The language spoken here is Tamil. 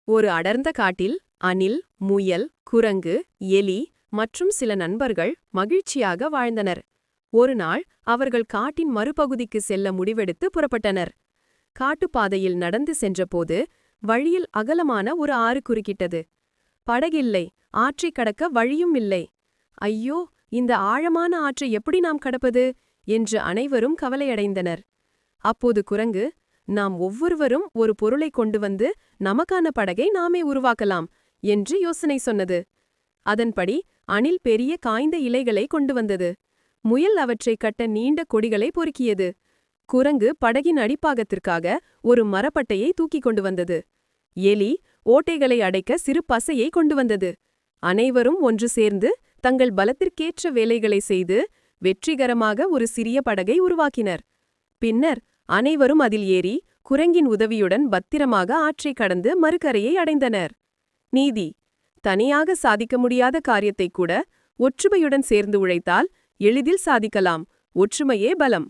ஒரு அடர்ந்த காட்டில் அணில், முயல், குரங்கு, எலி மற்றும் சில நண்பர்கள் மகிழ்ச்சியாக வாழ்ந்தனர். ஒரு நாள் அவர்கள் காட்டின் மறுபகுதிக்கு செல்ல முடிவெடுத்து புறப்பட்டனர். காட்டுப்பாதையில் நடந்து சென்றபோது வழியில் அகலமான ஒரு ஆறு குறுக்கிட்டது. படகில்லை, ஆற்றைக் கடக்க வழியும் இல்லை. ஐயோ, இந்த ஆழமான ஆற்றை எப்படி நாம் கடப்பது என்று அனைவரும் கவலையடைந்தனர். அப்போது குரங்கு, நாம் ஒவ்வொருவரும் ஒரு பொருளை கொண்டு வந்து நமக்கான படகை நாமே உருவாக்கலாம் என்று யோசனை சொன்னது. அதன்படி அணில் பெரிய காய்ந்த இலைகளை கொண்டு வந்தது. முயல் அவற்றை கட்ட நீண்ட கொடிகளை பொறுக்கியது. குரங்கு படகின் அடிப்பாகத்திற்காக ஒரு மரப்பட்டையை தூக்கிக் கொண்டு வந்தது. எலி ஓட்டைகளை அடைக்க சிறு பசையை கொண்டு வந்தது. அனைவரும் ஒன்று சேர்ந்து தங்கள் பலத்திற்கேற்ற வேலைகளை செய்து வெற்றிகரமாக ஒரு சிறிய படகை உருவாக்கினர். பின்னர் அனைவரும் அதில் ஏறி குரங்கின் உதவியுடன் பத்திரமாக ஆற்றைக் கடந்து மறுகரையை அடைந்தனர். நீதி: தனியாக சாதிக்க முடியாத காரியத்தை கூட ஒற்றுமையுடன் சேர்ந்து உழைத்தால் எளிதில் சாதிக்கலாம். ஒற்றுமையே பலம்.